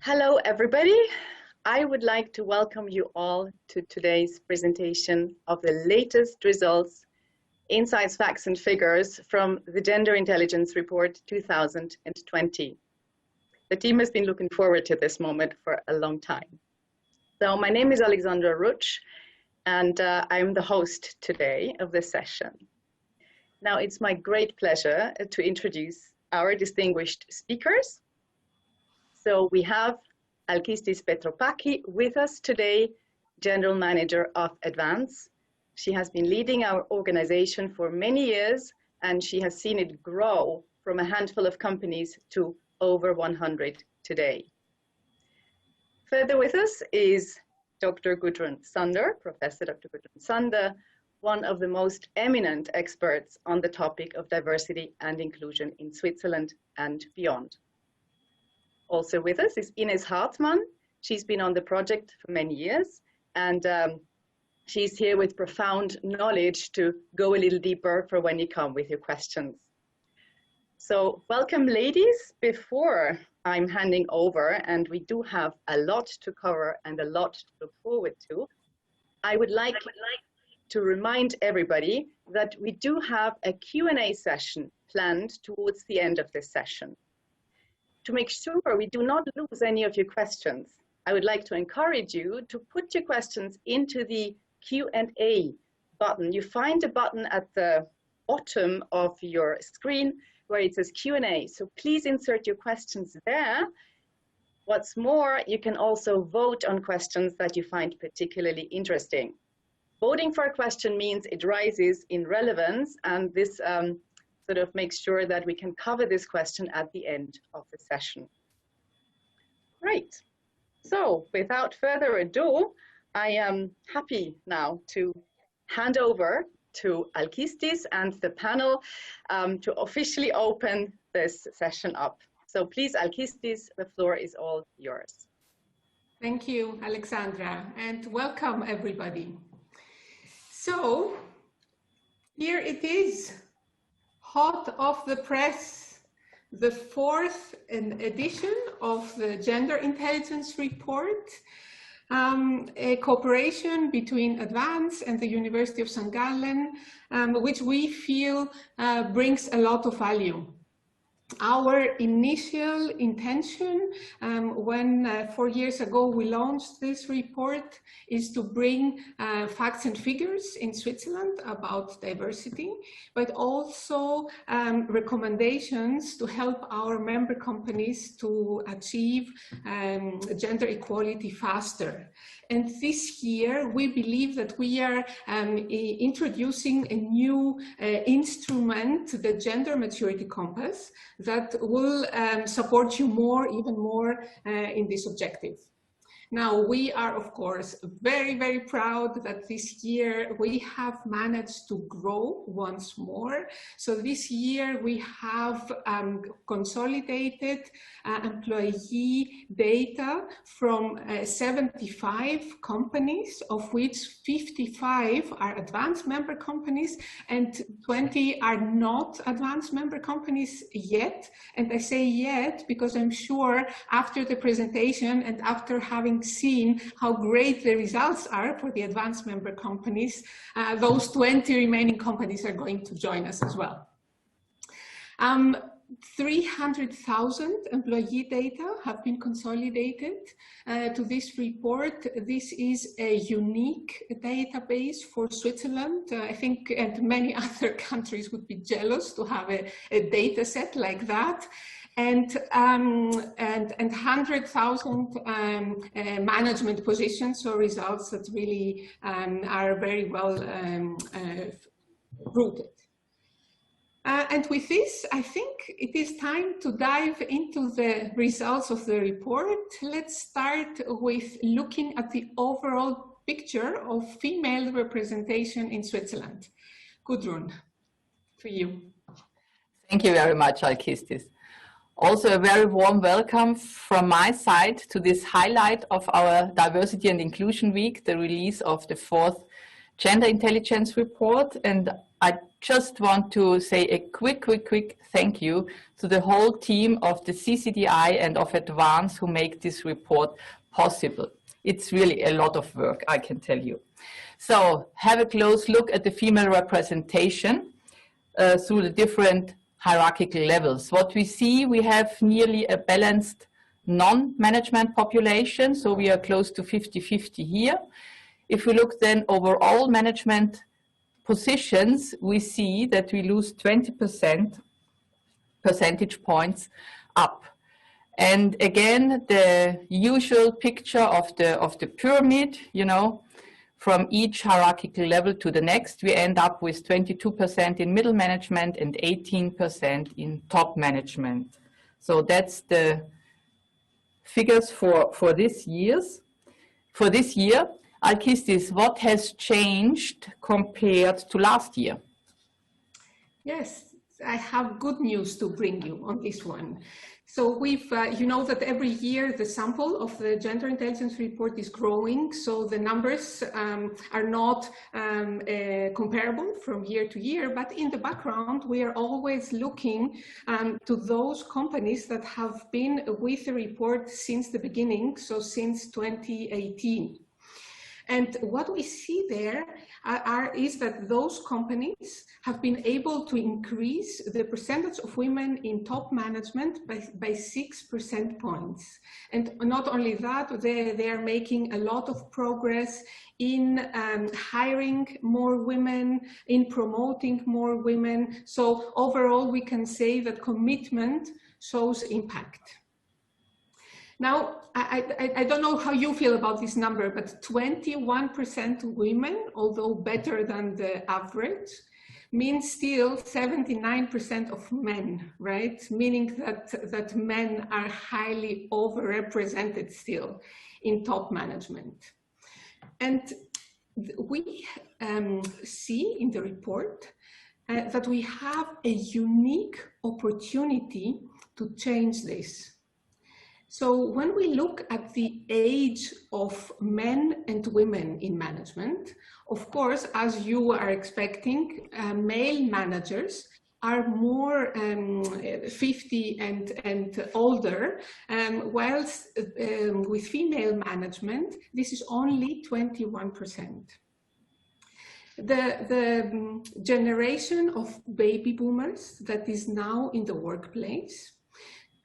Hello, everybody. I would like to welcome you all to today's presentation of the latest results, insights, facts, and figures from the Gender Intelligence Report 2020. The team has been looking forward to this moment for a long time. So my name is Alexandra Rutsch, and I'm the host today of this session. Now, it's my great pleasure to introduce our distinguished speakers. So we have Alkistis Petropaki with us today, General Manager of Advance. She has been leading our organization for many years, and she has seen it grow from a handful of companies to over 100 today. Further with us is Dr. Gudrun Sander, Professor Dr. Gudrun Sander, one of the most eminent experts on the topic of diversity and inclusion in Switzerland and beyond. Also with us is Ines Hartmann. She's been on the project for many years, and she's here with profound knowledge to go a little deeper for when you come with your questions. So welcome, ladies. Before I'm handing over, and we do have a lot to cover and a lot to look forward to, I would like to remind everybody that we do have a Q&A session planned towards the end of this session. To make sure we do not lose any of your questions, I would like to encourage you to put your questions into the Q&A button. You find a button at the bottom of your screen where it says Q&A. So please insert your questions there. What's more, you can also vote on questions that you find particularly interesting. Voting for a question means it rises in relevance, and this sort of makes sure that we can cover this question at the end of the session. Right, so without further ado, I am happy now to hand over to Alkistis and the panel to officially open this session up. So please, Alkistis, the floor is all yours. Thank you, Alexandra, and welcome everybody. So here it is. Hot off the press, the fourth edition of the Gender Intelligence Report, a cooperation between Advance and the University of St. Gallen, which we feel brings a lot of value. Our initial intention when 4 years ago we launched this report is to bring facts and figures in Switzerland about diversity, but also recommendations to help our member companies to achieve gender equality faster. And this year we believe that we are introducing a new instrument, the Gender Maturity Compass, that will support you even more in this objective. Now, we are, of course, very, very proud that this year we have managed to grow once more. So this year we have consolidated employee data from 75 companies, of which 55 are advanced member companies and 20 are not advanced member companies yet. And I say yet because I'm sure after the presentation and after having seen how great the results are for the advanced member companies, those 20 remaining companies are going to join us as well. 300,000 employee data have been consolidated to this report. This is a unique database for Switzerland. I think, and many other countries would be jealous to have a data set like that. And 100,000 management positions or results that really are very well rooted. And with this, I think it is time to dive into the results of the report. Let's start with looking at the overall picture of female representation in Switzerland. Gudrun, for you. Thank you very much, Alkistis. Also a very warm welcome from my side to this highlight of our Diversity and Inclusion Week, the release of the fourth Gender Intelligence Report. And I just want to say a quick thank you to the whole team of the CCDI and of Advance who make this report possible. It's really a lot of work, I can tell you. So have a close look at the female representation through the different hierarchical levels. What we see, we have nearly a balanced non-management population, so we are close to 50-50 here. If we look then overall management positions, we see that we lose 20% percentage points up. And again, the usual picture of the pyramid, you know, from each hierarchical level to the next, we end up with 22% in middle management and 18% in top management. So that's the figures for this year. Alkistis, what has changed compared to last year? Yes, I have good news to bring you on this one. So we've, you know that every year the sample of the gender intelligence report is growing, so the numbers are not comparable from year to year, but in the background we are always looking to those companies that have been with the report since the beginning, so since 2018. And what we see there is that those companies have been able to increase the percentage of women in top management by 6% points. And not only that, they are making a lot of progress in hiring more women, in promoting more women. So overall, we can say that commitment shows impact. Now, I don't know how you feel about this number, but 21% women, although better than the average, means still 79% of men, right? Meaning that men are highly overrepresented still in top management. And we see in the report that we have a unique opportunity to change this. So when we look at the age of men and women in management, of course, as you are expecting, male managers are more 50 and older, whilst with female management, this is only 21%. The generation of baby boomers that is now in the workplace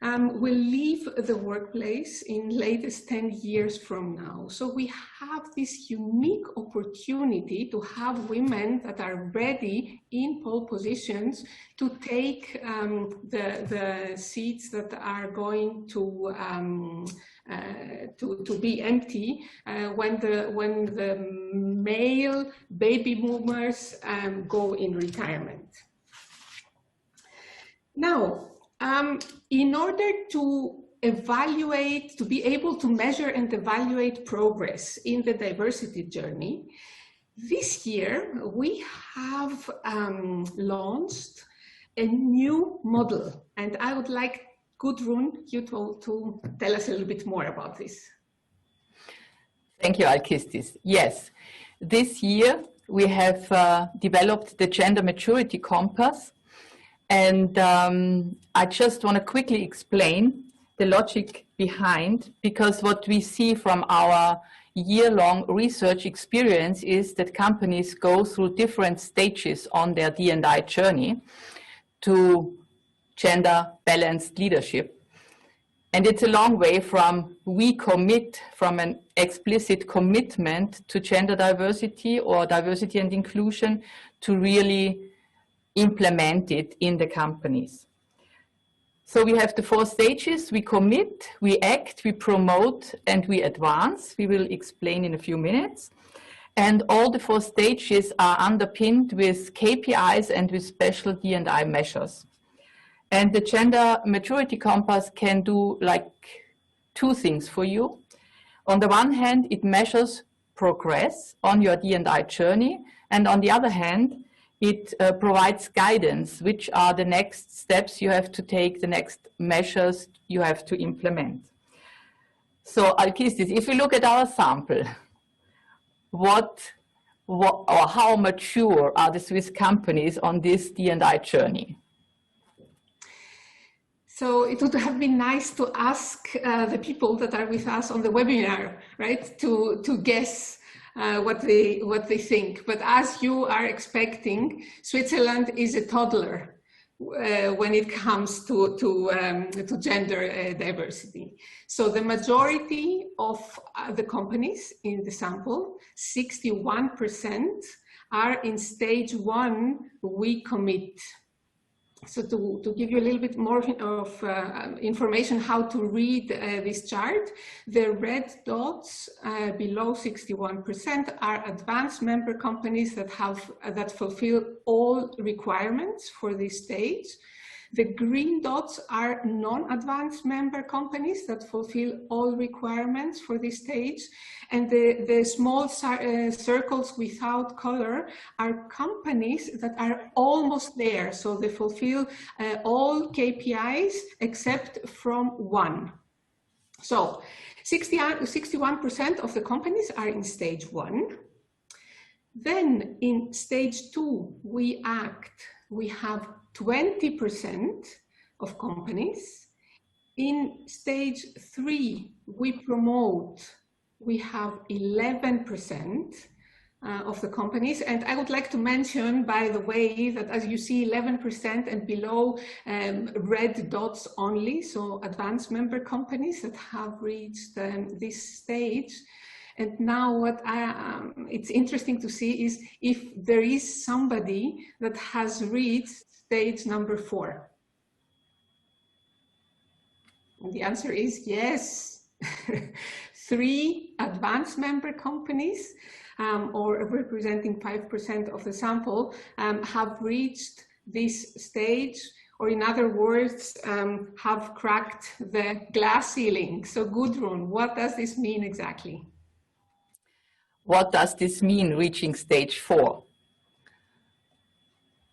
will leave the workplace in latest 10 years from now. So we have this unique opportunity to have women that are ready in pole positions to take the seats that are going to be empty when the male baby boomers go in retirement. Now, in order to evaluate, to be able to measure and evaluate progress in the diversity journey, this year we have launched a new model, and I would like Gudrun, you to tell us a little bit more about this. Thank you, Alkistis. Yes, this year we have developed the Gender Maturity Compass. And I just want to quickly explain the logic behind, because what we see from our year-long research experience is that companies go through different stages on their D&I journey to gender balanced leadership. And it's a long way from from an explicit commitment to gender diversity or diversity and inclusion to really implement it in the companies. So we have the 4 stages: we commit, we act, we promote, and we advance. We will explain in a few minutes. And all the 4 stages are underpinned with KPIs and with special D&I measures. And the Gender Maturity Compass can do like 2 things for you. On the one hand, it measures progress on your D&I journey, and on the other hand, it provides guidance, which are the next steps you have to take, the next measures you have to implement. So Alkistis, if we look at our sample, what or how mature are the Swiss companies on this D&I journey? So it would have been nice to ask the people that are with us on the webinar, right, to guess what they think. But as you are expecting, Switzerland is a toddler when it comes to gender diversity. So the majority of the companies in the sample, 61%, are in stage 1, we commit. So to give you a little bit more of information how to read this chart, the red dots below 61% are advanced member companies that fulfill all requirements for this stage. The green dots are non-advanced member companies that fulfill all requirements for this stage. And the small circles without color are companies that are almost there. So they fulfill all KPIs except from one. So 61% of the companies are in stage 1. Then in stage 2, we have 20% of companies. In stage 3, we promote, we have 11% of the companies. And I would like to mention, by the way, that as you see 11% and below red dots only, so advanced member companies that have reached this stage. And now what it's interesting to see is if there is somebody that has reached stage number 4. And the answer is yes. 3 advanced member companies, or representing 5% of the sample, have reached this stage, or in other words, have cracked the glass ceiling. So Gudrun, what does this mean exactly? What does this mean, reaching stage 4?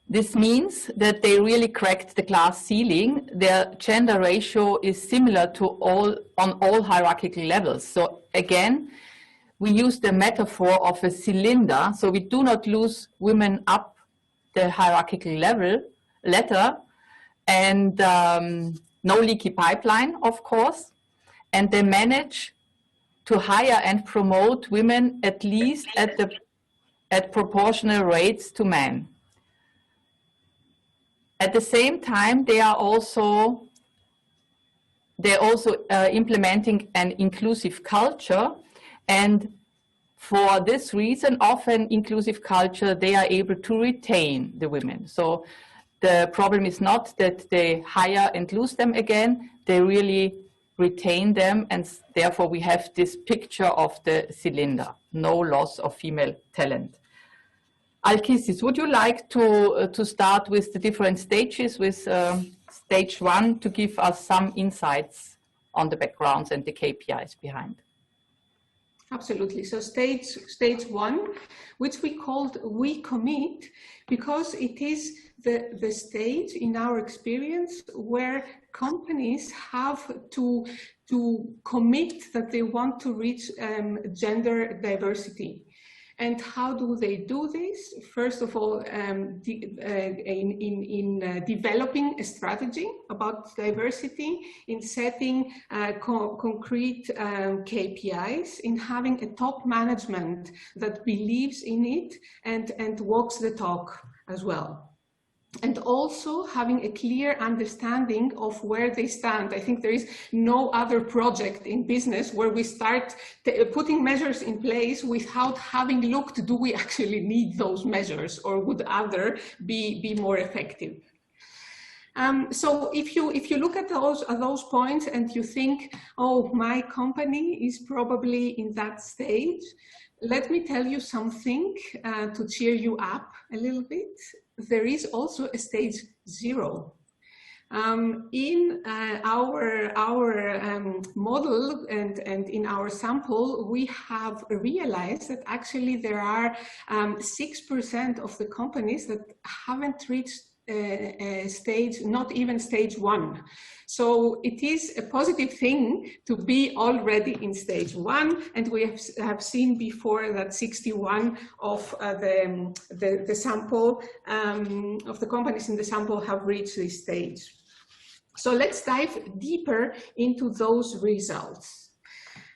This means that they really cracked the glass ceiling. Their gender ratio is similar to on all hierarchical levels. So again, we use the metaphor of a cylinder. So we do not lose women up the hierarchical ladder, and no leaky pipeline, of course. And they manage to hire and promote women at least at proportional rates to men. At the same time, they are also implementing an inclusive culture, and for this reason, often inclusive culture, they are able to retain the women. So the problem is not that they hire and lose them again, they really retain them, and therefore we have this picture of the cylinder, no loss of female talent. Alkistis, would you like to start with the different stages, with stage 1, to give us some insights on the backgrounds and the KPIs behind? Absolutely. So stage 1, which we called We Commit, because it is the stage in our experience where companies have to commit that they want to reach gender diversity. And how do they do this? First of all, in developing a strategy about diversity, in setting concrete KPIs, in having a top management that believes in it and walks the talk as well. And also having a clear understanding of where they stand. I think there is no other project in business where we start putting measures in place without having looked, do we actually need those measures, or would other be more effective? So if you look at those points and you think, oh, my company is probably in that stage, let me tell you something to cheer you up a little bit. There is also a stage 0. In our model and in our sample, we have realized that actually there are 6% of the companies that haven't reached stage, not even stage 1. So it is a positive thing to be already in stage 1, and we have seen before that 61 of the sample of the companies in the sample have reached this stage. So let's dive deeper into those results.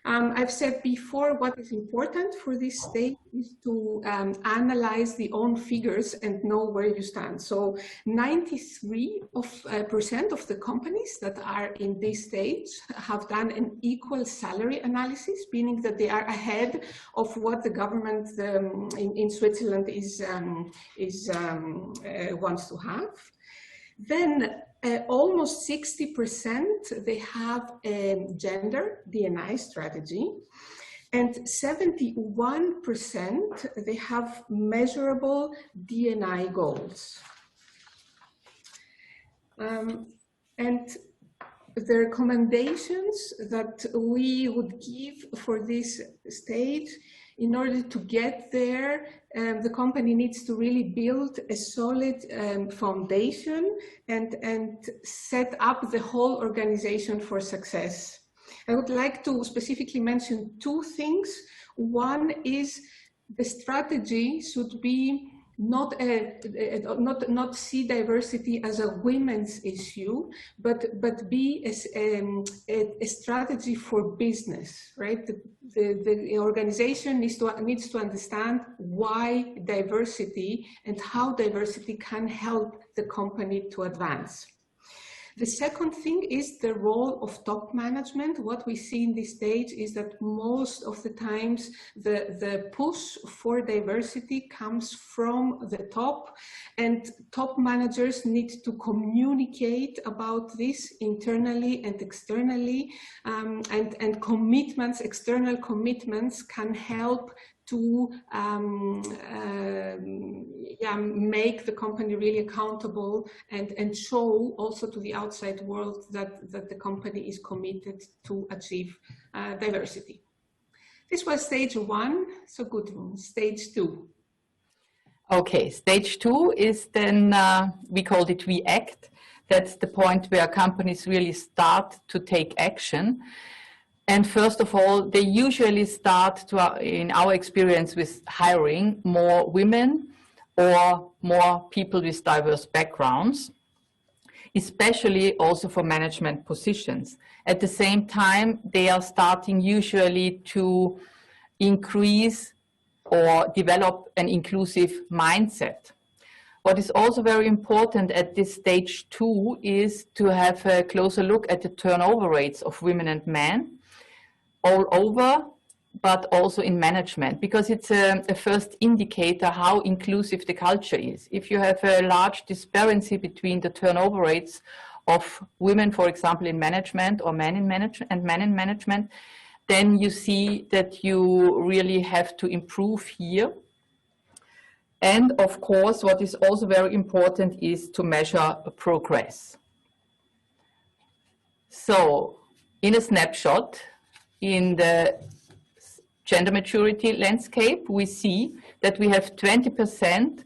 I've said before, what is important for this stage is to analyze the own figures and know where you stand. So 93% of the companies that are in this stage have done an equal salary analysis, meaning that they are ahead of what the government in Switzerland wants to have. Then almost 60% they have a gender D&I strategy, and 71% they have measurable D&I goals. And the recommendations that we would give for this stage, in order to get there, the company needs to really build a solid foundation and set up the whole organization for success. I would like to specifically mention 2 things. One is the strategy should be not see diversity as a women's issue, but be a strategy for business, right? The organization needs to understand why diversity and how diversity can help the company to advance. The second thing is the role of top management. What we see in this stage is that most of the times the push for diversity comes from the top, and top managers need to communicate about this internally and externally, and commitments, external commitments can help to make the company really accountable and show also to the outside world that the company is committed to achieve diversity. This was stage 1, so Gudrun, stage 2. Okay, stage 2 is then, we called it react. That's the point where companies really start to take action. And first of all, they usually start in our experience, with hiring more women or more people with diverse backgrounds, especially also for management positions. At the same time, they are starting usually to increase or develop an inclusive mindset. What is also very important at this stage 2 is to have a closer look at the turnover rates of women and men all over, but also in management, because it's a first indicator how inclusive the culture is. If you have a large disparity between the turnover rates of women, for example, in management, or men in management, then you see that you really have to improve here. And of course, what is also very important is to measure progress. So in a snapshot, in the gender maturity landscape, we see that we have 20%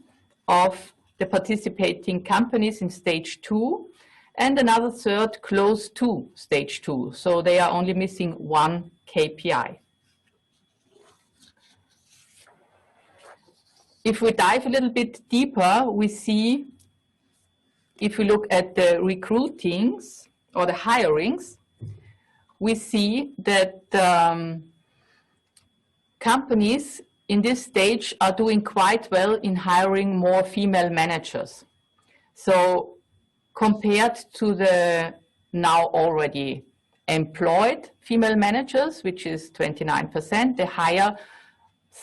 of the participating companies in stage 2 and another third close to stage 2. So they are only missing 1 KPI. If we dive a little bit deeper, we see, if we look at the recruitings or the hirings, we see that companies in this stage are doing quite well in hiring more female managers. So compared to the now already employed female managers, which is 29%, they hire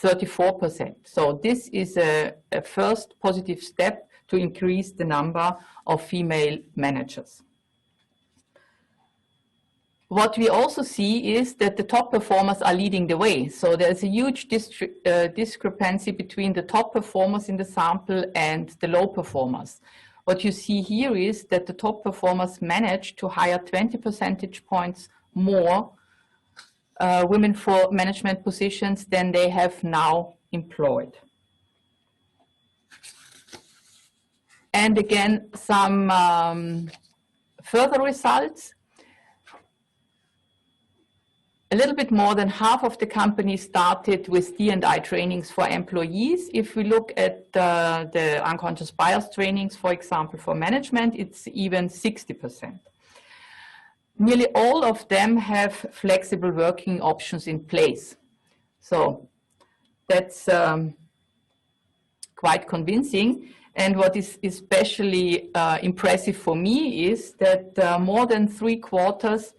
34%. So this is a first positive step to increase the number of female managers. What we also see is that the top performers are leading the way. So there's a huge discrepancy between the top performers in the sample and the low performers. What you see here is that the top performers manage to hire 20 percentage points more women for management positions than they have now employed. And again, some further results. A little bit more than half of the companies started with D&I trainings for employees. If we look at the unconscious bias trainings, for example, for management, it's even 60%. Nearly all of them have flexible working options in place. So that's quite convincing. And what is especially impressive for me is that more than 3/4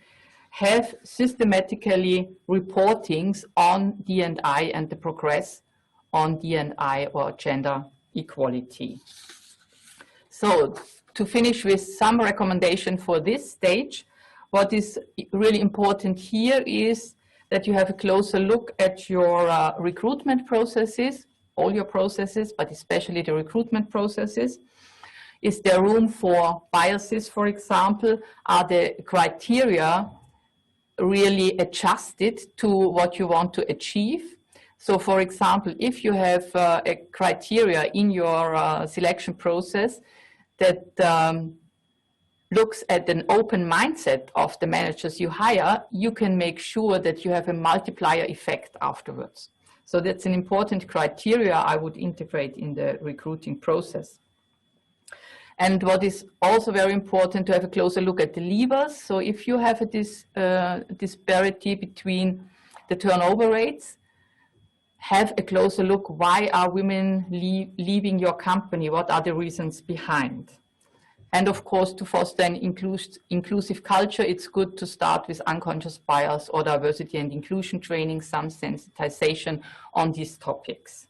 have systematically reportings on D&I and the progress on D&I or gender equality. So to finish with some recommendation for this stage, what is really important here is that you have a closer look at your recruitment processes, all your processes, but especially the recruitment processes. Is there room for biases, for example? Are the criteria really adjusted to what you want to achieve? So for example, if you have a criteria in your selection process that looks at an open mindset of the managers you hire, you can make sure that you have a multiplier effect afterwards. So that's an important criteria I would integrate in the recruiting process. And what is also very important to have a closer look at the levers. So if you have a disparity between the turnover rates, have a closer look. Why are women leaving your company? What are the reasons behind? And of course, to foster an inclusive culture, it's good to start with unconscious bias or diversity and inclusion training, some sensitization on these topics.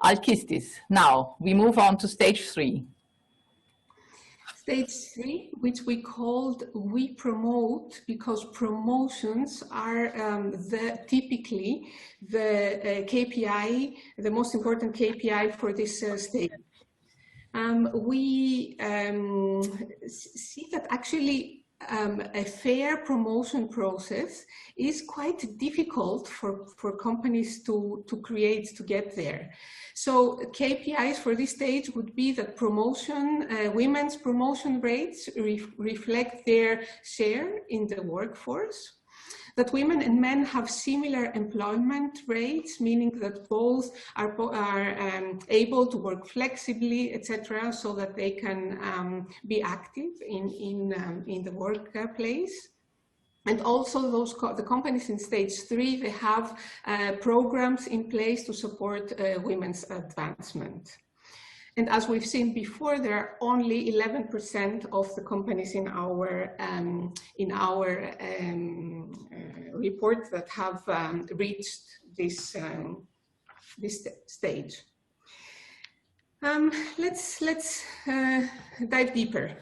Alkistis. Now we move on to stage 3. Stage 3, which we called We Promote, because promotions are typically the KPI, the most important KPI for this stage. We see that actually a fair promotion process is quite difficult for companies to create, to get there. So KPIs for this stage would be that women's promotion rates reflect their share in the workforce, that women and men have similar employment rates, meaning that both are able to work flexibly, etc., so that they can be active in the workplace. And also the companies in stage 3, they have programs in place to support women's advancement. And as we've seen before, there are only 11% of the companies in our report that have reached this stage. Let's dive deeper.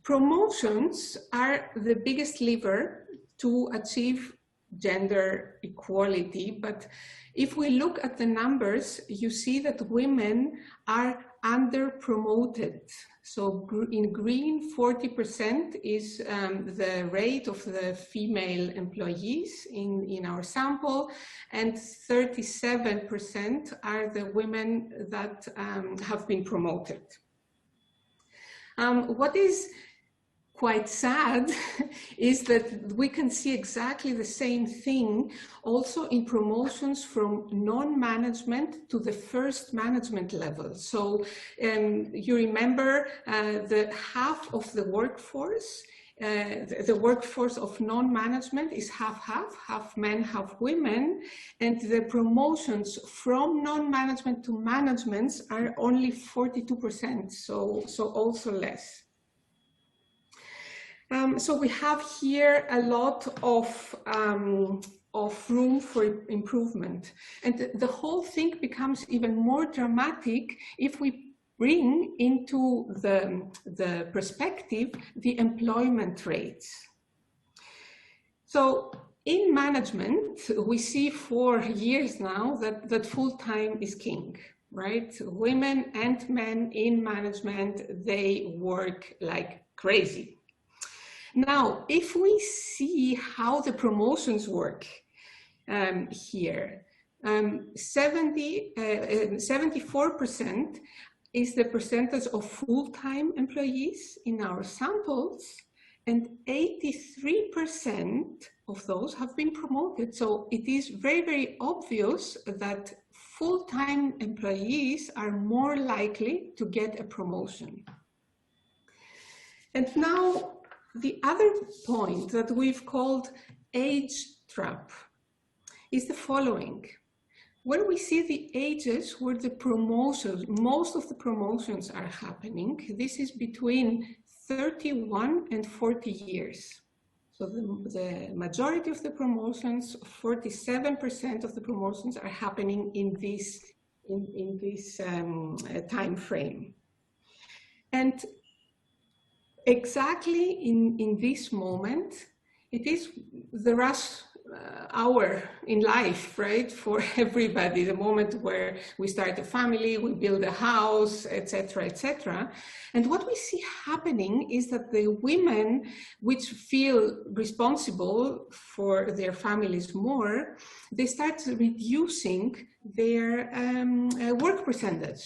Promotions are the biggest lever to achieve gender equality, but if we look at the numbers, you see that women are under promoted. So in green, 40% is the rate of the female employees in our sample, and 37% are the women that have been promoted. What is quite sad is that we can see exactly the same thing also in promotions from non-management to the first management level. So you remember the half of the workforce, the workforce of non-management is half men, half women, and the promotions from non-management to managements are only 42%, so also less. So we have here a lot of room for improvement. And the whole thing becomes even more dramatic if we bring into the perspective the employment rates. So in management, we see for years now that full-time is king, right? Women and men in management, they work like crazy. Now, if we see how the promotions work here, 74% is the percentage of full-time employees in our samples, and 83% of those have been promoted. So it is very, very obvious that full-time employees are more likely to get a promotion. And now the other point that we've called age trap is the following. When we see the ages where the promotions, most of the promotions are happening, this is between 31 and 40 years. So the majority of the promotions, 47% of the promotions are happening in this time frame. And exactly in this moment, it is the rush hour in life, right, for everybody, the moment where we start a family, we build a house, etc., etc. And what we see happening is that the women which feel responsible for their families more, they start reducing their work percentage,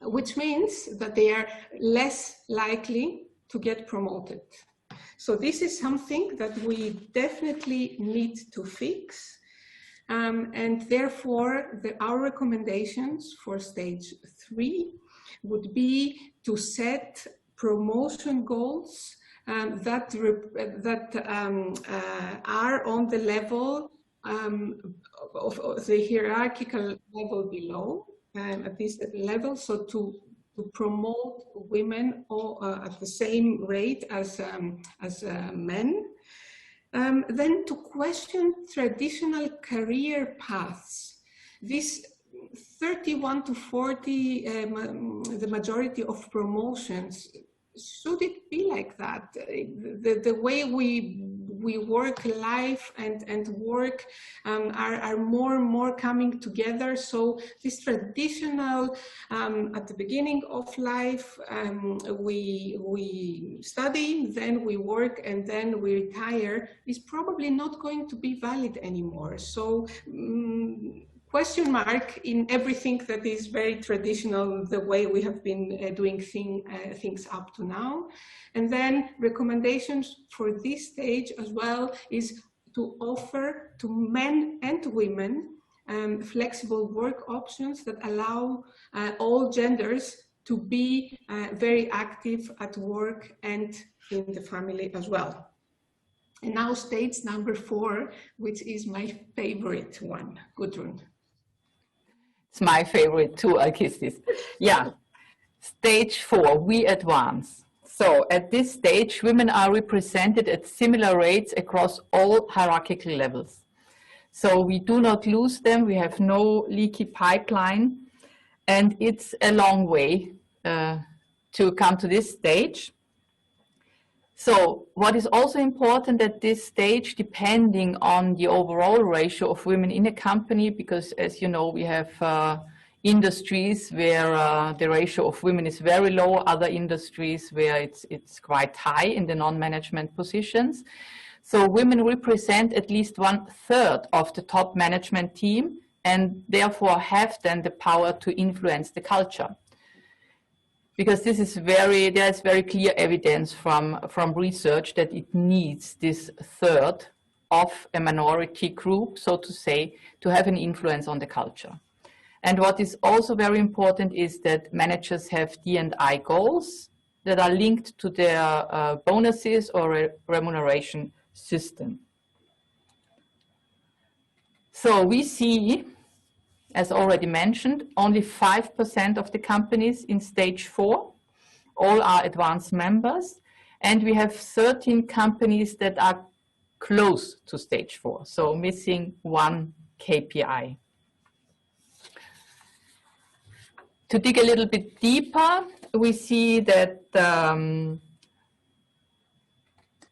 which means that they are less likely to get promoted. So this is something that we definitely need to fix. And therefore, our recommendations for stage 3 would be to set promotion goals that are on the level of the hierarchical level below, at this level, so to promote women at the same rate as men. Then to question traditional career paths. This 31 to 40, the majority of promotions, should it be like that? The way we work life and work are more and more coming together. So this traditional, at the beginning of life, we study, then we work, and then we retire, is probably not going to be valid anymore. So question mark in everything that is very traditional, the way we have been doing things up to now. And then recommendations for this stage as well is to offer to men and women flexible work options that allow all genders to be very active at work and in the family as well. And now stage number 4, which is my favorite one, Gudrun. It's my favorite too, Alkistis. Yeah, stage 4, we advance. So at this stage, women are represented at similar rates across all hierarchical levels. So we do not lose them, we have no leaky pipeline, and it's a long way to come to this stage. So what is also important at this stage, depending on the overall ratio of women in a company, because as you know, we have industries where the ratio of women is very low, other industries where it's quite high in the non-management positions. So women represent at least 1/3 of the top management team and therefore have then the power to influence the culture. Because this is there's very clear evidence from research that it needs this 1/3 of a minority group, so to say, to have an influence on the culture. And what is also very important is that managers have D&I goals that are linked to their bonuses or remuneration system. So we see, as already mentioned, only 5% of the companies in stage 4, all are advanced members, and we have 13 companies that are close to stage 4, so missing 1 KPI. To dig a little bit deeper, we see that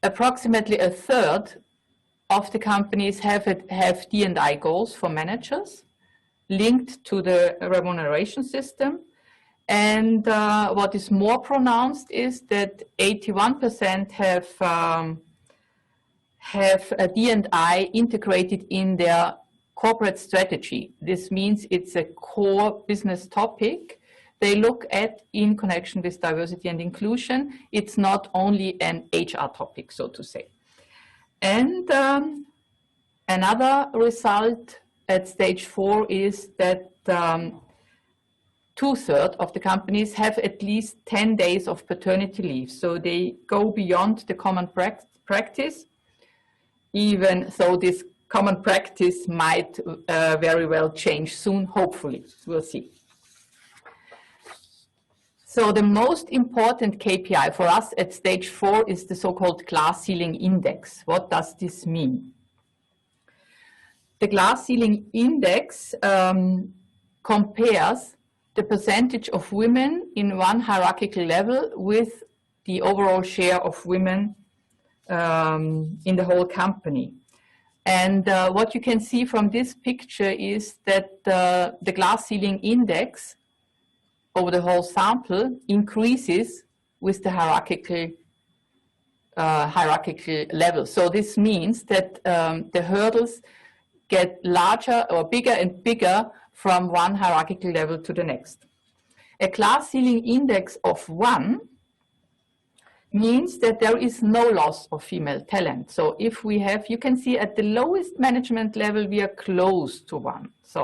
approximately 1/3 of the companies have D&I goals for managers, linked to the remuneration system. And what is more pronounced is that 81% have a D&I integrated in their corporate strategy. This means it's a core business topic they look at in connection with diversity and inclusion. It's not only an HR topic, so to say. And another result at stage 4 is that 2/3 of the companies have at least 10 days of paternity leave. So they go beyond the common practice, even though this common practice might very well change soon, hopefully. We'll see. So the most important KPI for us at stage 4 is the so-called glass ceiling index. What does this mean? The glass ceiling index compares the percentage of women in one hierarchical level with the overall share of women in the whole company. And what you can see from this picture is that the glass ceiling index over the whole sample increases with the hierarchical level. So this means that the hurdles get larger or bigger and bigger from one hierarchical level to the next. A glass ceiling index of 1 means that there is no loss of female talent. So if we have, you can see at the lowest management level, we are close to 1. So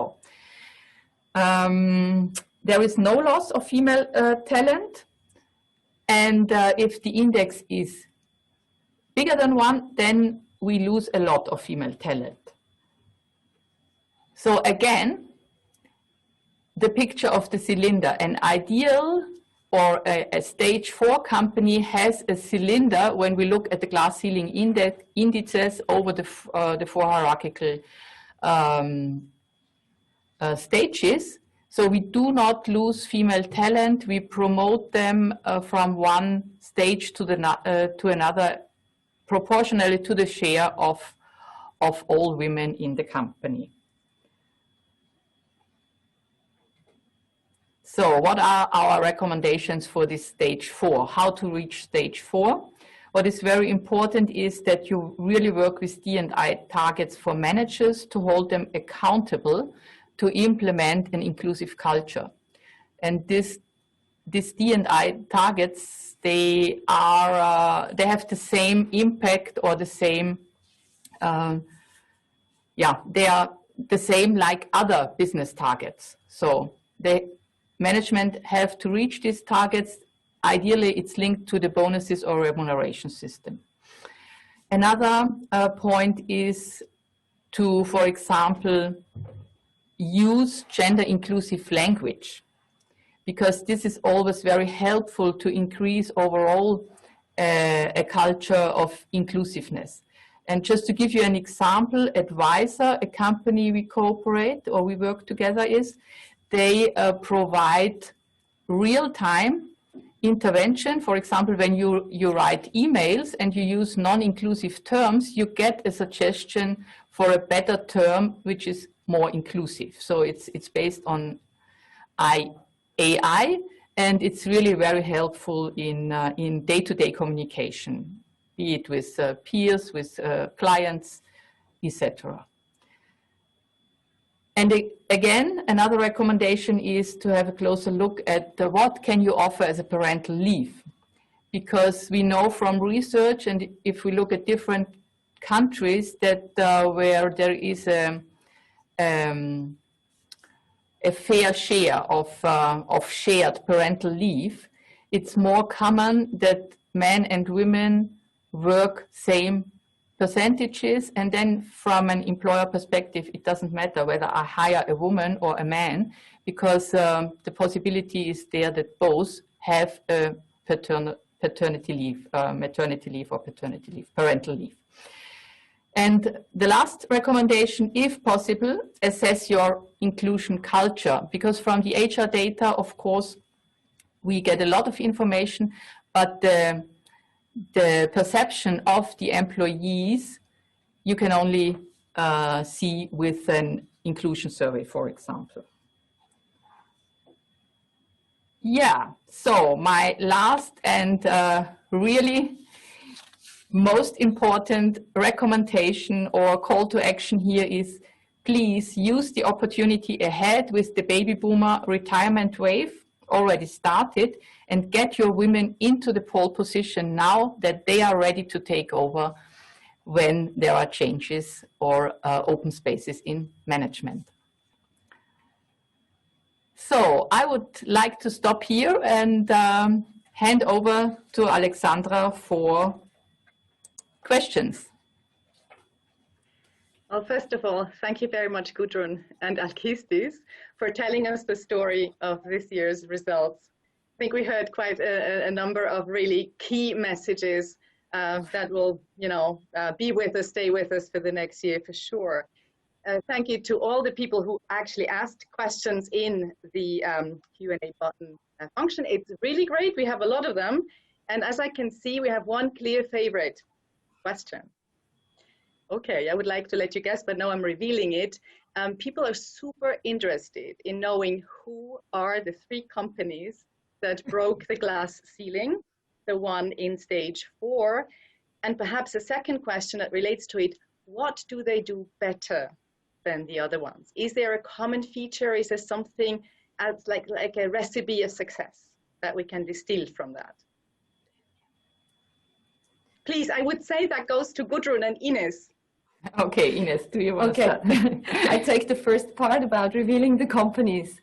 there is no loss of female talent. And if the index is bigger than 1, then we lose a lot of female talent. So again, the picture of the cylinder, an ideal or a stage 4 company has a cylinder when we look at the glass ceiling indices over the 4 hierarchical stages. So we do not lose female talent, we promote them from one stage to another proportionally to the share of all women in the company. So what are our recommendations for this stage 4? How to reach stage 4? What is very important is that you really work with D&I targets for managers to hold them accountable to implement an inclusive culture. And this D&I targets, they have the same impact or the same, they are the same like other business targets. So management have to reach these targets. Ideally, it's linked to the bonuses or remuneration system. Another point is to, for example, use gender inclusive language, because this is always very helpful to increase overall a culture of inclusive-ness. And just to give you an example, Advisor, a company we cooperate or we work together is, they provide real-time intervention. For example, when you write emails and you use non-inclusive terms, you get a suggestion for a better term which is more inclusive. So it's based on AI, and it's really very helpful in day-to-day communication, be it with peers, with clients, etc. And again, another recommendation is to have a closer look at what can you offer as a parental leave. Because we know from research, and if we look at different countries, that where there is a fair share of shared parental leave, it's more common that men and women work same percentages, and then from an employer perspective, it doesn't matter whether I hire a woman or a man, because the possibility is there that both have a paternity leave, maternity leave or paternity leave, parental leave. And the last recommendation, if possible, assess your inclusion culture, because from the HR data, of course, we get a lot of information, but the perception of the employees, you can only see with an inclusion survey, for example. Yeah, so my last and really most important recommendation or call to action here is, please use the opportunity ahead with the baby boomer retirement wave already started and get your women into the pole position now that they are ready to take over when there are changes or open spaces in management. So I would like to stop here and hand over to Alexandra for questions. Well, first of all, thank you very much, Gudrun and Alkistis, for telling us the story of this year's results. I think we heard quite a number of really key messages that will, be with us, stay with us for the next year for sure. Thank you to all the people who actually asked questions in the Q&A button function. It's really great. We have a lot of them. And as I can see, we have one clear favorite question. Okay, I would like to let you guess, but now I'm revealing it. People are super interested in knowing who are the 3 companies that broke the glass ceiling, the one in stage 4. And perhaps a second question that relates to it, what do they do better than the other ones? Is there a common feature? Is there something as like a recipe of success that we can distill from that? Please, I would say that goes to Gudrun and Ines. Okay, Ines, do you want to start? I take the first part about revealing the companies.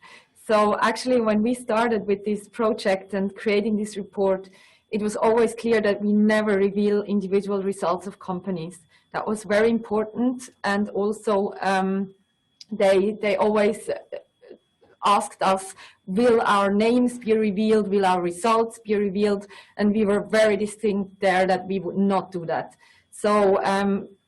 So actually, when we started with this project and creating this report, it was always clear that we never reveal individual results of companies. That was very important. And also, they always asked us, will our names be revealed? Will our results be revealed? And we were very distinct there that we would not do that. So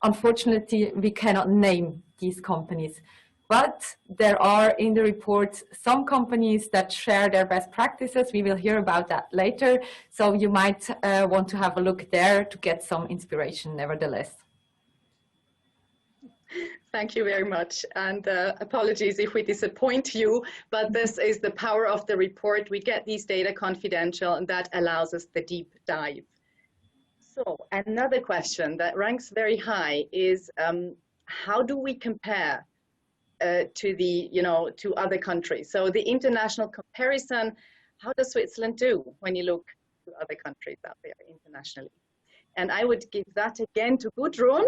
unfortunately, we cannot name these companies. But there are in the report some companies that share their best practices. We will hear about that later. So you might want to have a look there to get some inspiration nevertheless. Thank you very much. And apologies if we disappoint you, but this is the power of the report. We get these data confidential, and that allows us the deep dive. So another question that ranks very high is how do we compare to other countries? So the international comparison, how does Switzerland do when you look to other countries out there internationally? And I would give that again to Gudrun.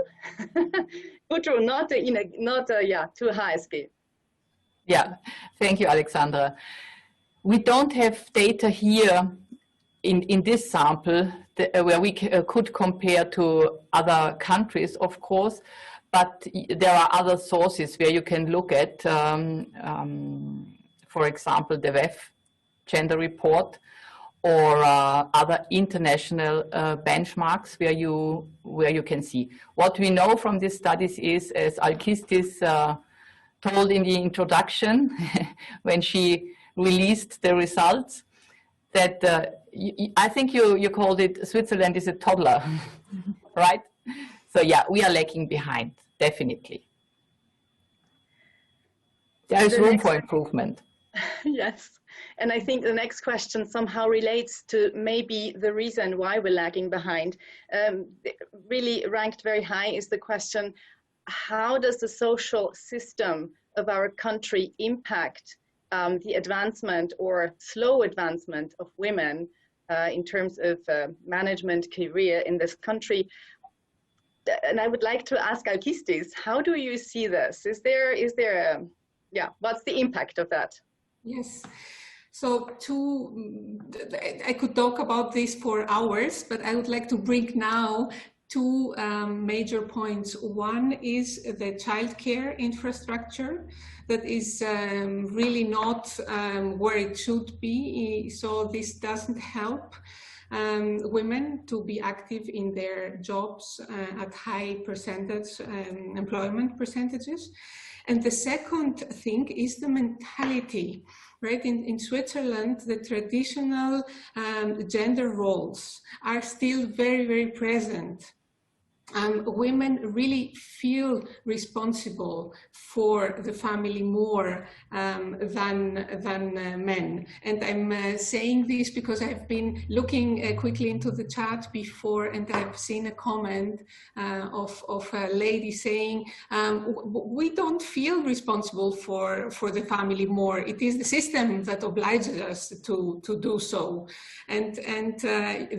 Gudrun, not to HSG. Yeah, thank you, Alexandra. We don't have data here in this sample where we could compare to other countries, of course, but there are other sources where you can look at, for example, the WEF gender report, or other international benchmarks where you can see. What we know from these studies is, as Alkistis told in the introduction, when she released the results, that I think you called it Switzerland is a toddler, right? So yeah, we are lagging behind, definitely. There is room for improvement. Yes. And I think the next question somehow relates to maybe the reason why we're lagging behind. Really ranked very high is the question, how does the social system of our country impact the advancement or slow advancement of women in terms of management career in this country? And I would like to ask Alkistis, how do you see this? Is there what's the impact of that? Yes. So I could talk about this for hours, but I would like to bring now 2 major points. One is the childcare infrastructure that is really not where it should be. So this doesn't help women to be active in their jobs at high percentage employment percentages. And the second thing is the mentality, right? In Switzerland, the traditional gender roles are still very, very present. women really feel responsible for the family more than men. And I'm saying this because I've been looking quickly into the chat before, and I've seen a comment of a lady saying, we don't feel responsible for the family more. It is the system that obliges us to do so. And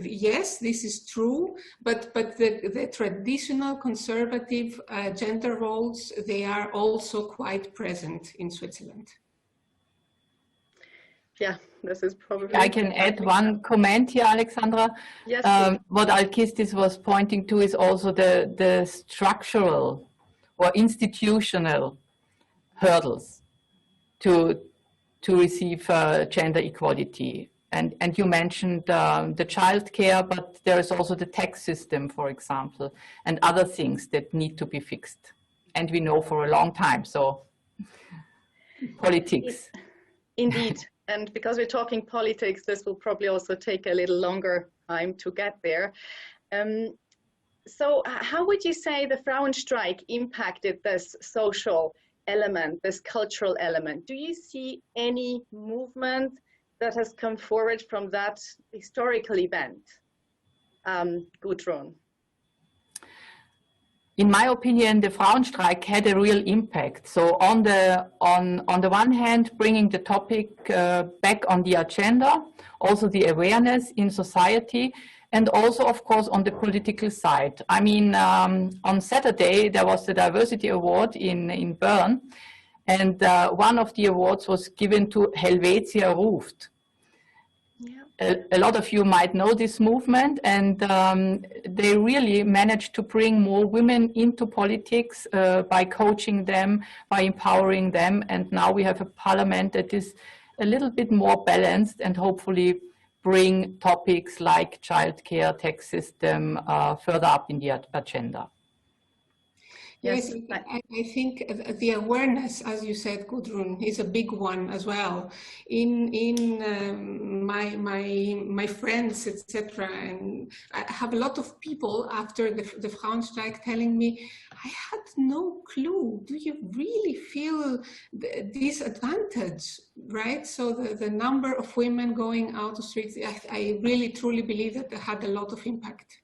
yes, this is true, but the traditional conservative gender roles, they are also quite present in Switzerland. Yeah, this is probably... I can add one comment here, Alexandra. Yes, what Alkistis was pointing to is also the structural or institutional hurdles to receive gender equality. And you mentioned the childcare, but there is also the tax system, for example, and other things that need to be fixed. And we know for a long time, so politics. Indeed, and because we're talking politics, this will probably also take a little longer time to get there. So how would you say the Frauenstreik impacted this social element, this cultural element? Do you see any movement that has come forward from that historical event? Gudrun. In my opinion, the Frauenstreik had a real impact. So on the one hand, bringing the topic back on the agenda, also the awareness in society, and also, of course, on the political side. I mean, on Saturday, there was the Diversity Award in Bern, and one of the awards was given to Helvetia Ruft. A lot of you might know this movement, and they really managed to bring more women into politics by coaching them, by empowering them, and now we have a parliament that is a little bit more balanced and hopefully bring topics like childcare, tax system further up in the agenda. Yes, I think the awareness, as you said, Gudrun, is a big one as well. In my friends, etc., and I have a lot of people after the Frauenstreik telling me, I had no clue. Do you really feel this advantage, right? So the number of women going out the streets, I really truly believe that it had a lot of impact.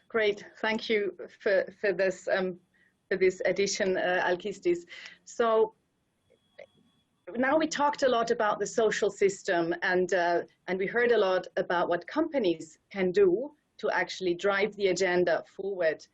Great, thank you for this addition, Alkistis. So now we talked a lot about the social system, and we heard a lot about what companies can do to actually drive the agenda forward.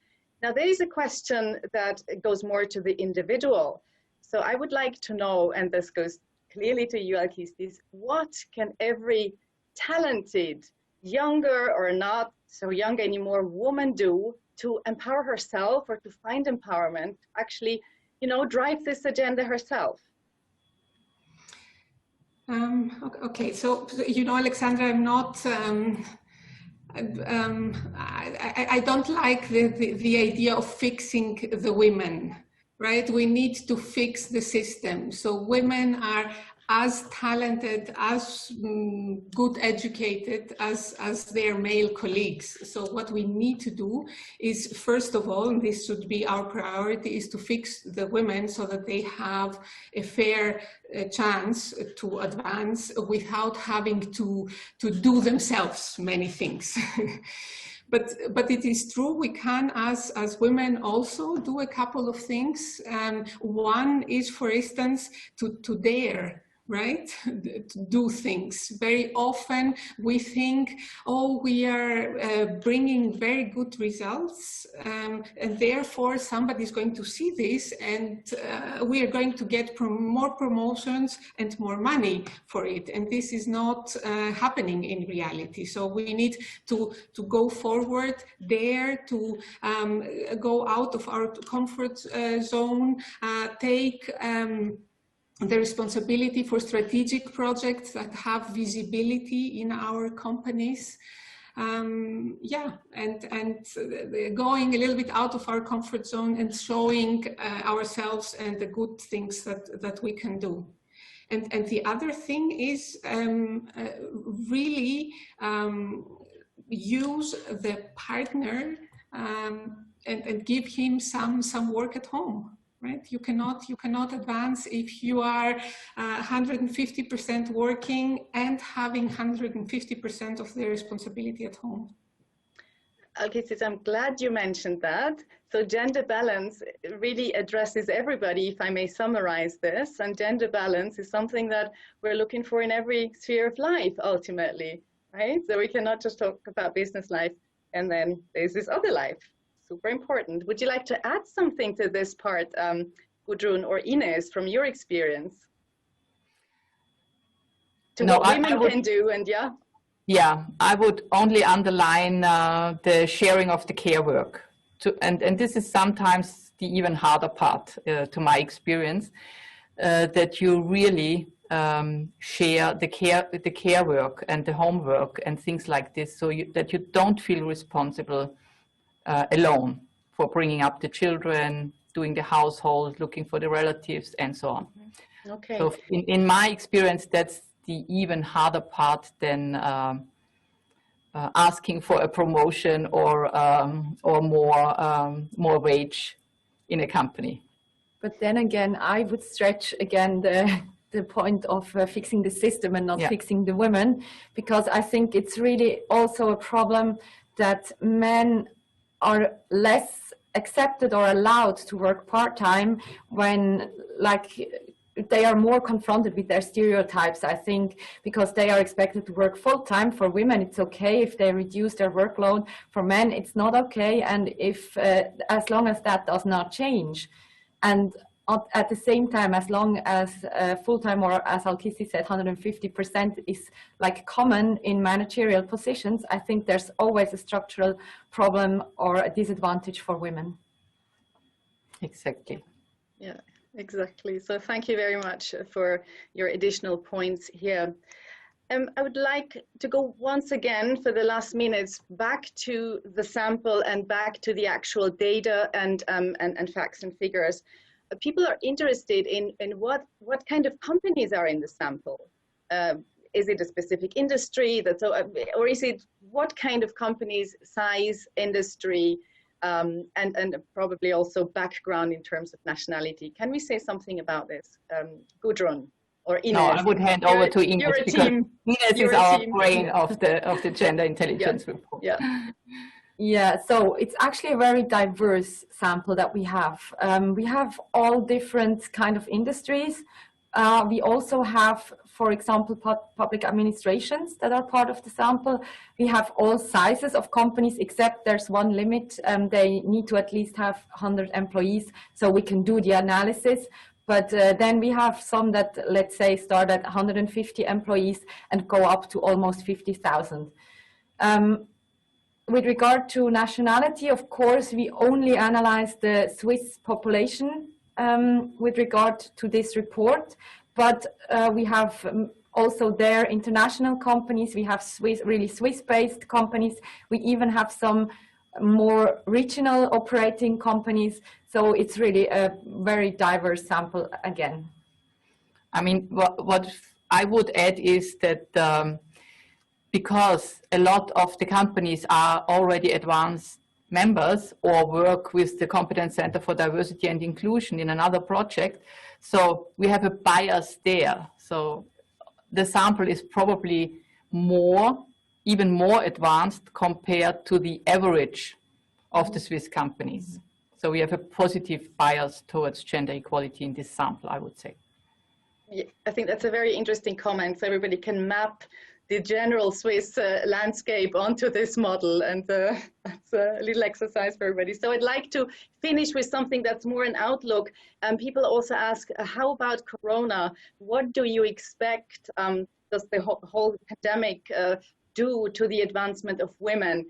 Now there is a question that goes more to the individual. So I would like to know, and this goes clearly to you, Alkistis, what can every talented, younger or not so young anymore woman do to empower herself or to find empowerment, actually, drive this agenda herself? Okay, so Alexandra, I'm not. I don't like the idea of fixing the women, right? We need to fix the system. So women are as talented, as good educated as their male colleagues. So what we need to do is, first of all, and this should be our priority, is to fix the women so that they have a fair chance to advance without having to do themselves many things. But it is true, we can, as women, also do a couple of things. One is, for instance, to dare, right, to do things. Very often we think, oh, we are bringing very good results, and therefore somebody is going to see this, and we are going to get more promotions and more money for it. And this is not happening in reality. So we need to go forward, dare to go out of our comfort zone, take the responsibility for strategic projects that have visibility in our companies. And going a little bit out of our comfort zone and showing ourselves and the good things that we can do. And the other thing is really use the partner and give him some work at home, right? You cannot advance if you are 150% working and having 150% of the responsibility at home. Alkistis, I'm glad you mentioned that. So gender balance really addresses everybody, if I may summarize this. And gender balance is something that we're looking for in every sphere of life, ultimately, right? So we cannot just talk about business life and then there's this other life. Super important. Would you like to add something to this part, Gudrun or Ines, from your experience? To what women can do, and yeah? Yeah, I would only underline the sharing of the care work. And this is sometimes the even harder part, to my experience, that you really share the care work and the homework and things like this, so that you don't feel responsible alone for bringing up the children, doing the household, looking for the relatives, and so on. Okay. So in my experience, that's the even harder part than asking for a promotion or more wage in a company. But then again, I would stretch again the point of fixing the system and not fixing the women, because I think it's really also a problem that men are less accepted or allowed to work part-time when, like, they are more confronted with their stereotypes, I think, because they are expected to work full-time. For women, it's okay if they reduce their workload. For men, it's not okay. And if, as long as that does not change, and at the same time, as long as full-time, or as Alkistis said, 150% is like common in managerial positions, I think there's always a structural problem or a disadvantage for women. Exactly. Yeah. Exactly. So thank you very much for your additional points here. I would like to go once again for the last minutes back to the sample and back to the actual data and facts and figures. People are interested in what kind of companies are in the sample. Is it a specific industry or is it what kind of companies, size, industry, and probably also background in terms of nationality. Can we say something about this? Gudrun or Ines? No, I would hand over to Ines, because Ines is our brain of the gender intelligence report. Yeah. Yeah, so it's actually a very diverse sample that we have. We have all different kind of industries. We also have, for example, public administrations that are part of the sample. We have all sizes of companies, except there's one limit. They need to at least have 100 employees, so we can do the analysis. But then we have some that, let's say, start at 150 employees and go up to almost 50,000. With regard to nationality, of course, we only analyze the Swiss population with regard to this report, but we have also there international companies. We have really Swiss-based companies. We even have some more regional operating companies. So it's really a very diverse sample again. I mean, what I would add is that because a lot of the companies are already advanced members or work with the Competence Centre for Diversity and Inclusion in another project, so we have a bias there. So the sample is probably even more advanced compared to the average of the Swiss companies. So we have a positive bias towards gender equality in this sample, I would say. Yeah, I think that's a very interesting comment. So everybody can map the general Swiss landscape onto this model, and that's a little exercise for everybody. So I'd like to finish with something that's more an outlook. People also ask, how about Corona? What do you expect does the whole pandemic do to the advancement of women?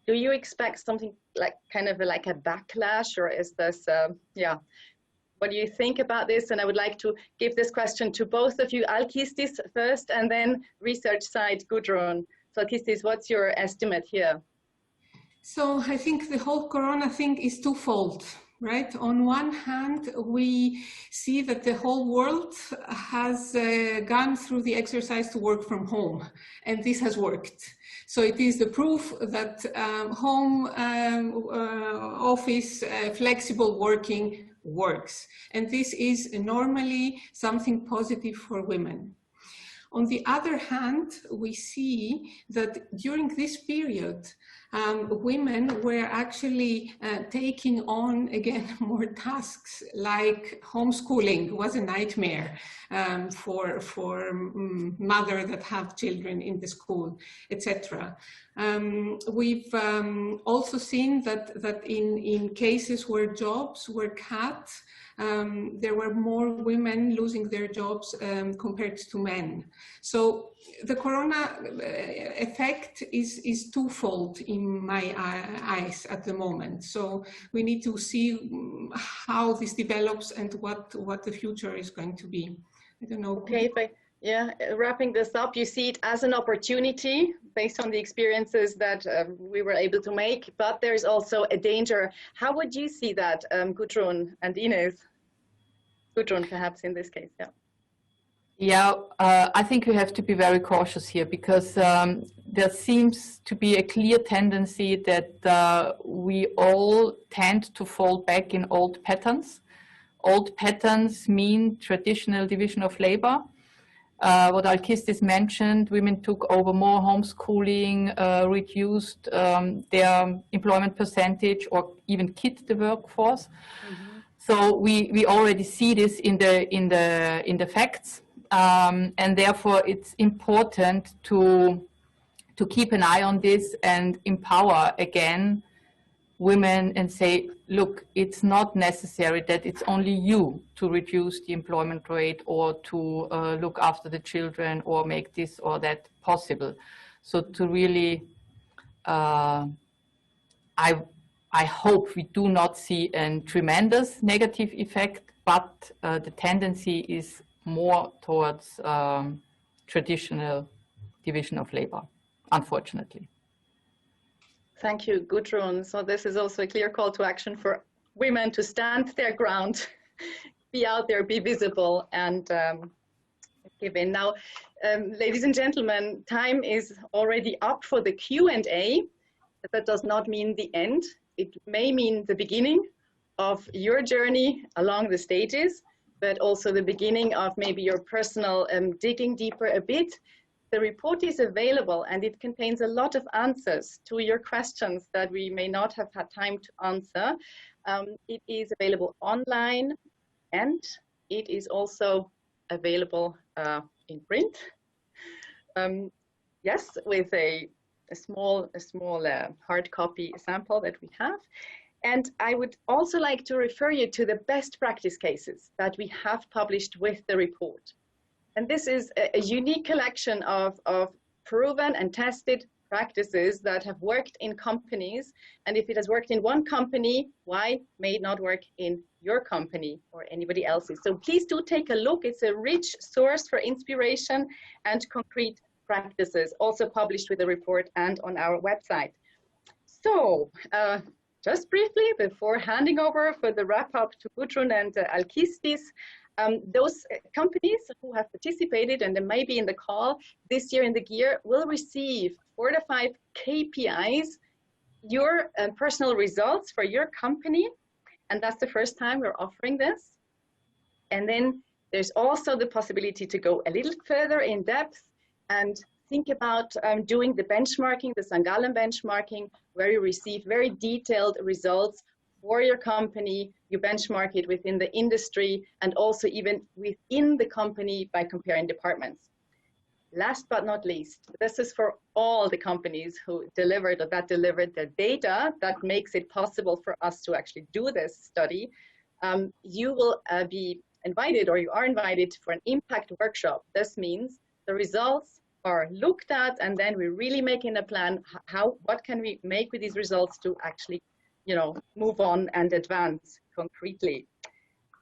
Do you expect something like kind of like a backlash, or is this, what do you think about this? And I would like to give this question to both of you. Alkistis first, and then research side, Gudrun. So Alkistis, what's your estimate here? So I think the whole Corona thing is twofold. right? On one hand, we see that the whole world has gone through the exercise to work from home, and this has worked. So it is the proof that home office, flexible working works. And this is normally something positive for women. On the other hand, we see that during this period, women were actually taking on, again, more tasks, like homeschooling was a nightmare for mothers that have children in the school, etc. We've also seen that in cases where jobs were cut, there were more women losing their jobs compared to men. So the corona effect is twofold in my eyes at the moment. So we need to see how this develops and what the future is going to be. I don't know. Okay, yeah, wrapping this up, you see it as an opportunity based on the experiences that we were able to make, but there's also a danger. How would you see that, Gudrun and Ines? Gudrun, perhaps in this case, yeah. Yeah, I think we have to be very cautious here because there seems to be a clear tendency that we all tend to fall back in old patterns. Old patterns mean traditional division of labor. What Alkistis mentioned, women took over more homeschooling, reduced their employment percentage, or even quit the workforce. Mm-hmm. So we already see this in the facts, and therefore it's important to keep an eye on this and empower again women and say, look, it's not necessary that it's only you to reduce the employment rate or to look after the children or make this or that possible. So to really, I hope we do not see a tremendous negative effect, but the tendency is more towards traditional division of labor, unfortunately. Thank you, Gudrun. So this is also a clear call to action for women to stand their ground, be out there, be visible, and give in. Now, ladies and gentlemen, time is already up for the Q&A. That does not mean the end. It may mean the beginning of your journey along the stages, but also the beginning of maybe your personal digging deeper a bit. The report is available and it contains a lot of answers to your questions that we may not have had time to answer. It is available online and it is also available in print. Yes, with a small hard copy sample that we have. And I would also like to refer you to the best practice cases that we have published with the report. And this is a unique collection of proven and tested practices that have worked in companies. And if it has worked in one company, why may it not work in your company or anybody else's? So please do take a look. It's a rich source for inspiration and concrete practices, also published with the report and on our website. So just briefly, before handing over for the wrap up to Gudrun and Alkistis, those companies who have participated and they may be in the call this year in the gear will receive 4 to 5 KPIs, your personal results for your company. And that's the first time we're offering this. And then there's also the possibility to go a little further in depth and think about doing the benchmarking, the Gallen benchmarking, where you receive very detailed results for your company. You benchmark it within the industry and also even within the company by comparing departments. Last but not least, this is for all the companies who delivered the data that makes it possible for us to actually do this study. You will be invited, or you are invited, for an impact workshop. This means the results are looked at and then we're really making a plan. What can we make with these results to actually move on and advance concretely.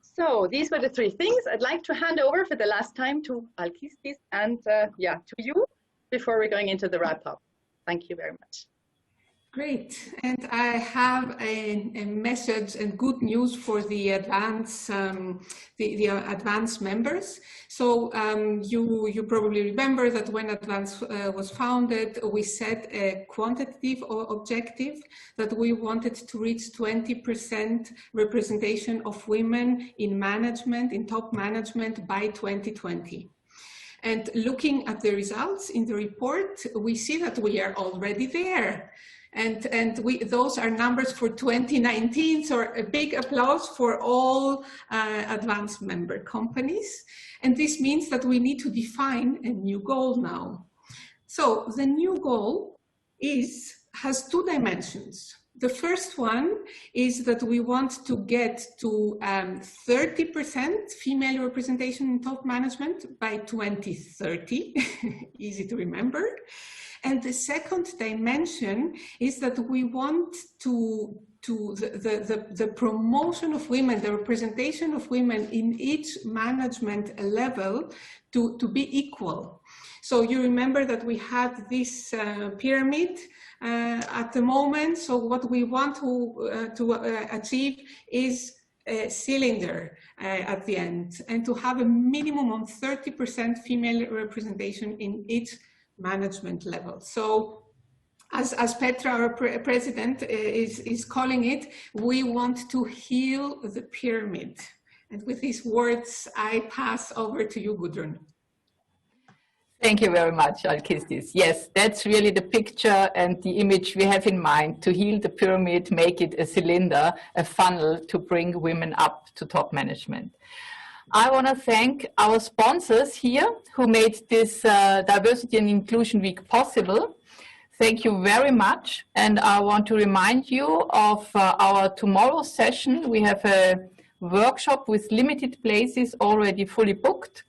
So these were the 3 things. I'd like to hand over for the last time to Alkistis and to you before we're going into the wrap up. Thank you very much. Great, and I have a message and good news for the advanced advanced members. So you probably remember that when Advance was founded, we set a quantitative objective that we wanted to reach 20% representation of women in management, in top management by 2020. And looking at the results in the report, we see that we are already there. And those are numbers for 2019, so a big applause for all advanced member companies. And this means that we need to define a new goal now. So the new goal has two dimensions. The first one is that we want to get to 30% female representation in top management by 2030, easy to remember. And the second dimension is that we want the promotion of women, the representation of women in each management level to be equal. So you remember that we had this pyramid at the moment. So what we want to achieve is a cylinder at the end, and to have a minimum of 30% female representation in each management level. So as Petra, our president, is calling it, we want to heal the pyramid. And with these words, I pass over to you, Gudrun. Thank you very much, Alkistis. Yes, that's really the picture and the image we have in mind, to heal the pyramid, make it a cylinder, a funnel to bring women up to top management. I want to thank our sponsors here who made this Diversity and Inclusion Week possible. Thank you very much. And I want to remind you of our tomorrow session. We have a workshop with limited places already fully booked,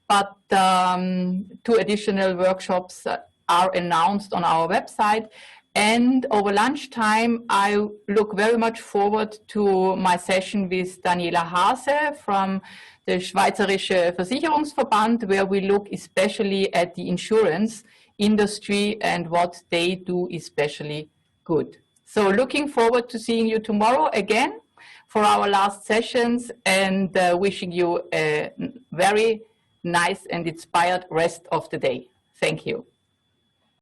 but 2 additional workshops are announced on our website. And over lunchtime, I look very much forward to my session with Daniela Hase from the Schweizerische Versicherungsverband, where we look especially at the insurance industry and what they do especially good. So looking forward to seeing you tomorrow again for our last sessions, and wishing you a very nice and inspired rest of the day. Thank you.